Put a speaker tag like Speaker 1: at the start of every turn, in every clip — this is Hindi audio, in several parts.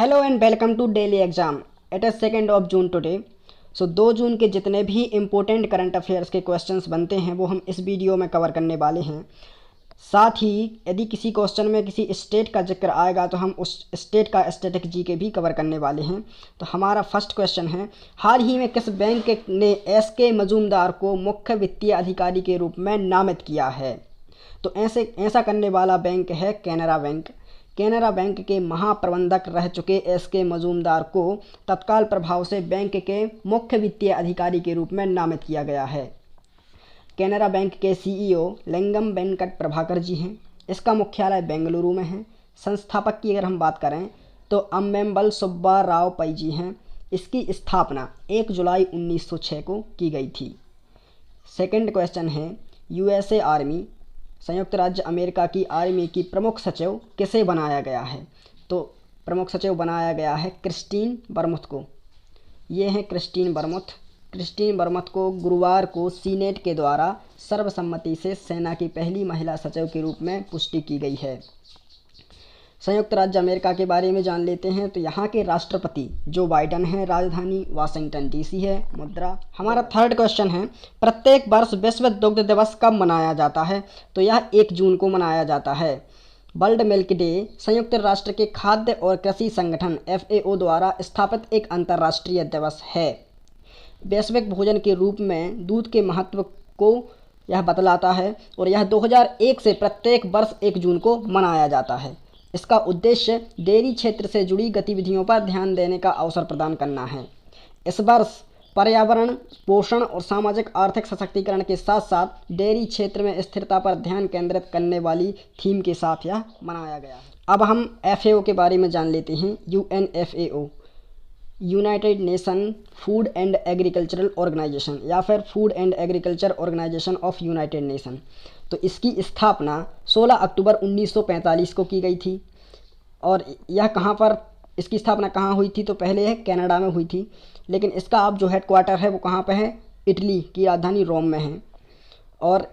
Speaker 1: Hello and welcome to daily exam. It is 2 June today. 2 जून के जितने भी इम्पोर्टेंट करंट अफेयर्स के क्वेश्चंस बनते हैं वो हम इस वीडियो में कवर करने वाले हैं। साथ ही यदि किसी क्वेश्चन में किसी स्टेट का जिक्र आएगा तो हम उस स्टेट का स्टैटिक जीके भी कवर करने वाले हैं। तो हमारा फर्स्ट क्वेश्चन है, हाल ही में किस बैंक ने एस.के. मजूमदार को मुख्य वित्तीय अधिकारी के रूप में नामित किया है? तो ऐसा करने वाला बैंक है कैनरा बैंक। कैनरा बैंक के महाप्रबंधक रह चुके एस.के. मजूमदार को तत्काल प्रभाव से बैंक के मुख्य वित्तीय अधिकारी के रूप में नामित किया गया है। कैनरा बैंक के सीईओ लिंगम वेंकट प्रभाकर जी हैं। इसका मुख्यालय बेंगलुरु में है। संस्थापक की अगर हम बात करें तो अम्मेम्बल सुब्बा राव पई जी हैं। इसकी स्थापना 1 जुलाई 1906 को की गई थी। सेकंड क्वेश्चन है, यूएसए आर्मी संयुक्त राज्य अमेरिका की आर्मी की प्रमुख सचिव किसे बनाया गया है? तो प्रमुख सचिव बनाया गया है क्रिस्टीन बरमुथ को। ये हैं क्रिस्टीन बरमुथ। क्रिस्टीन बरमुथ को गुरुवार को सीनेट के द्वारा सर्वसम्मति से सेना की पहली महिला सचिव के रूप में पुष्टि की गई है। संयुक्त राज्य अमेरिका के बारे में जान लेते हैं। तो यहाँ के राष्ट्रपति जो बाइडन हैं। राजधानी वाशिंगटन डीसी है। मुद्रा। हमारा थर्ड क्वेश्चन है, प्रत्येक वर्ष विश्व दुग्ध दिवस कब मनाया जाता है? तो यह 1 जून को मनाया जाता है। वर्ल्ड मिल्क डे संयुक्त राष्ट्र के खाद्य और कृषि संगठन FAO द्वारा स्थापित एक अंतर्राष्ट्रीय दिवस है। वैश्विक भोजन के रूप में दूध के महत्व को यह बतलाता है और यह 2001 से प्रत्येक वर्ष 1 जून को मनाया जाता है। इसका उद्देश्य डेयरी क्षेत्र से जुड़ी गतिविधियों पर ध्यान देने का अवसर प्रदान करना है। इस वर्ष पर्यावरण, पोषण और सामाजिक आर्थिक सशक्तिकरण के साथ साथ डेयरी क्षेत्र में स्थिरता पर ध्यान केंद्रित करने वाली थीम के साथ यह मनाया गया है। अब हम FAO के बारे में जान लेते हैं। UNFAO United Nation Food and Agricultural Organization या फिर Food and Agriculture Organization of United Nation. तो इसकी स्थापना 16 अक्टूबर 1945 को की गई थी। और यह कहाँ पर इसकी स्थापना कहाँ हुई थी? तो पहले यह कनाडा में हुई थी, लेकिन इसका अब जो हेडक्वार्टर है वो कहाँ पे है? इटली की राजधानी रोम में है। और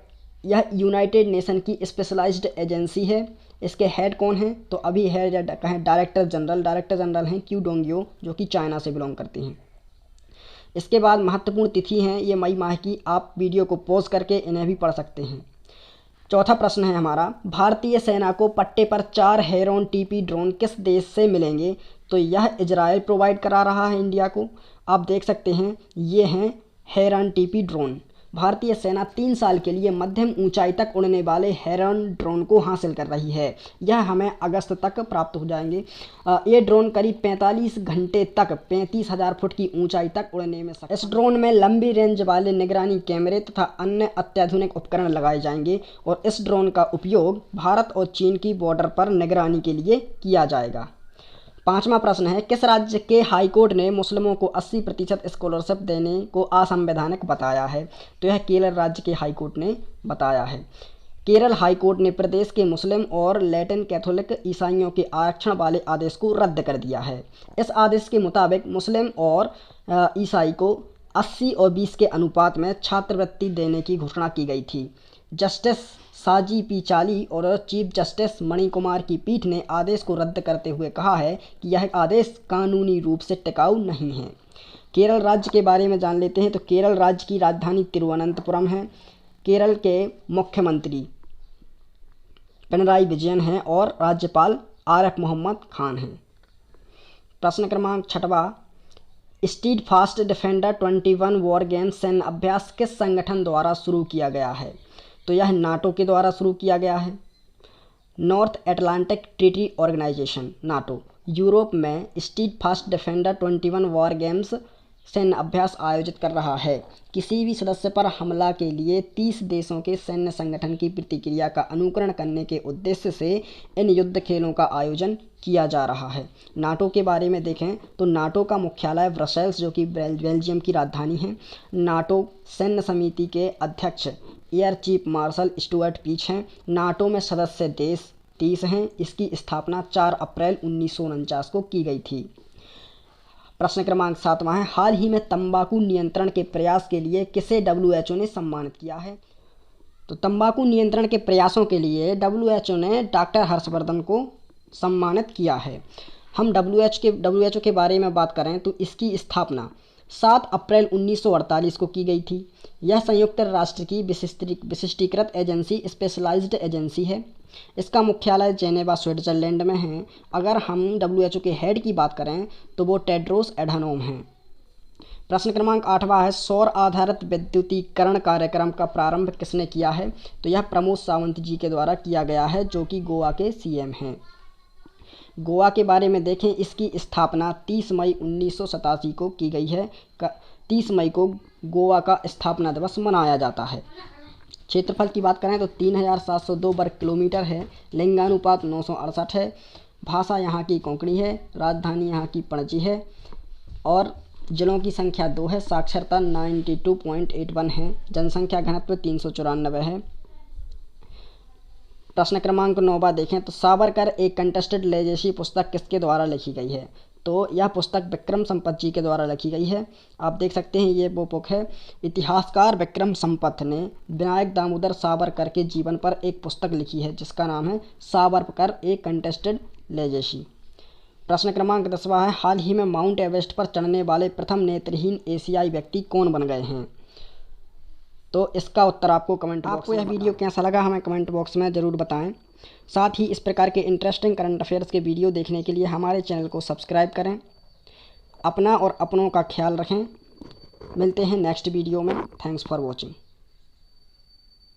Speaker 1: यह यूनाइटेड नेशन की स्पेशलाइज्ड एजेंसी है। इसके हेड कौन हैं? तो अभी है डायरेक्टर जनरल हैं क्यू डोंगियो, जो कि चाइना से बिलोंग करती हैं। इसके बाद महत्वपूर्ण तिथि हैं ये मई माह की। आप वीडियो को पॉज करके इन्हें भी पढ़ सकते हैं। चौथा प्रश्न है हमारा, भारतीय सेना को पट्टे पर 4 हेरॉन TP ड्रोन किस देश से मिलेंगे? तो यह इजराइल प्रोवाइड करा रहा है इंडिया को। आप देख सकते हैं ये हैं हेरॉन TP ड्रोन। भारतीय सेना 3 साल के लिए मध्यम ऊंचाई तक उड़ने वाले हेरॉन ड्रोन को हासिल कर रही है। यह हमें अगस्त तक प्राप्त हो जाएंगे। ये ड्रोन करीब 45 घंटे तक 35,000 फुट की ऊंचाई तक उड़ने में सक्षम। इस ड्रोन में लंबी रेंज वाले निगरानी कैमरे तथा अन्य अत्याधुनिक उपकरण लगाए जाएंगे और इस ड्रोन का उपयोग भारत और चीन की बॉर्डर पर निगरानी के लिए किया जाएगा। 5वां प्रश्न है, किस राज्य के हाईकोर्ट ने मुस्लिमों को 80% स्कॉलरशिप देने को असंवैधानिक बताया है? तो यह केरल राज्य के हाईकोर्ट ने बताया है। केरल हाईकोर्ट ने प्रदेश के मुस्लिम और लैटिन कैथोलिक ईसाइयों के आरक्षण वाले आदेश को रद्द कर दिया है। इस आदेश के मुताबिक मुस्लिम और ईसाई को 80 और 20 के अनुपात में छात्रवृत्ति देने की घोषणा की गई थी। जस्टिस साजी पी चाली और चीफ जस्टिस मणिकुमार की पीठ ने आदेश को रद्द करते हुए कहा है कि यह आदेश कानूनी रूप से टिकाऊ नहीं है। केरल राज्य के बारे में जान लेते हैं। तो केरल राज्य की राजधानी तिरुवनंतपुरम है। केरल के मुख्यमंत्री पिनराई विजयन हैं और राज्यपाल आरिफ मोहम्मद खान हैं। प्रश्न क्रमांक 6वां, steadfast defender 21 war games सैन्य अभ्यास किस संगठन द्वारा शुरू किया गया है? तो यह नाटो के द्वारा शुरू किया गया है। North Atlantic Treaty Organization NATO Europe में steadfast defender 21 war games सैन्य अभ्यास आयोजित कर रहा है। किसी भी सदस्य पर हमला के लिए 30 देशों के सैन्य संगठन की प्रतिक्रिया का अनुकरण करने के उद्देश्य से इन युद्ध खेलों का आयोजन किया जा रहा है। नाटो के बारे में देखें तो नाटो का मुख्यालय ब्रसेल्स, जो कि बेल्जियम की राजधानी है। नाटो सैन्य समिति के अध्यक्ष air chief marshal Stuart Peach हैं। नाटो में सदस्य देश 30 हैं। इसकी स्थापना 4 अप्रैल 1949 को की गई थी। प्रश्न क्रमांक 7वां है, हाल ही में तंबाकू नियंत्रण के प्रयास के लिए किसे WHO ने सम्मानित किया है? तो तंबाकू नियंत्रण के प्रयासों के लिए WHO ने डॉक्टर हर्षवर्धन को सम्मानित किया है। हम WHO के बारे में बात करें तो इसकी स्थापना 7 अप्रैल 1948 को की गई थी। यह संयुक्त राष्ट्र की विशिष्टीकृत एजेंसी, स्पेशलाइज्ड एजेंसी है। इसका मुख्यालय जेनेवा, स्विट्जरलैंड में है। अगर हम WHO के हेड की बात करें तो वो टेड्रोस एडहानोम हैं। प्रश्न क्रमांक 8वां है, सौर आधारित विद्युतीकरण कार्यक्रम का प्रारंभ किसने किया है? तो यह प्रमोद सावंत जी के द्वारा किया गया है, जो कि गोवा के CM हैं। गोवा के बारे में देखें, इसकी स्थापना 30 मई 1987 को की गई है। 30 मई को गोवा का स्थापना दिवस मनाया जाता है। क्षेत्रफल की बात करें तो 3702 वर्ग किलोमीटर है। लिंगानुपात 968 है। भाषा यहाँ की कोंकणी है। राजधानी यहाँ की पणजी है और जिलों की संख्या 2 है। साक्षरता 92.81 है। जनसंख्या घनत्व 394 है। प्रश्न क्रमांक 9वां देखें तो सावरकर एक कंटेस्टेड लेजेसी पुस्तक किसके द्वारा लिखी गई है? तो यह पुस्तक विक्रम संपत जी के द्वारा लिखी गई है। आप देख सकते हैं ये वो बुक है। इतिहासकार विक्रम संपत ने विनायक दामोदर सावरकर के जीवन पर एक पुस्तक लिखी है जिसका नाम है सावरकर एक कंटेस्टेड लेजेसी। प्रश्न क्रमांक 10वां है, हाल ही में माउंट एवरेस्ट पर चढ़ने वाले प्रथम नेत्रहीन एशियाई व्यक्ति कौन बन गए हैं? तो इसका उत्तर आपको कमेंट बॉक्स में। आपको यह वीडियो कैसा लगा हमें कमेंट बॉक्स में ज़रूर बताएं। साथ ही इस प्रकार के इंटरेस्टिंग करंट अफेयर्स के वीडियो देखने के लिए हमारे चैनल को सब्सक्राइब करें। अपना और अपनों का ख्याल रखें। मिलते हैं नेक्स्ट वीडियो में। Thanks for watching.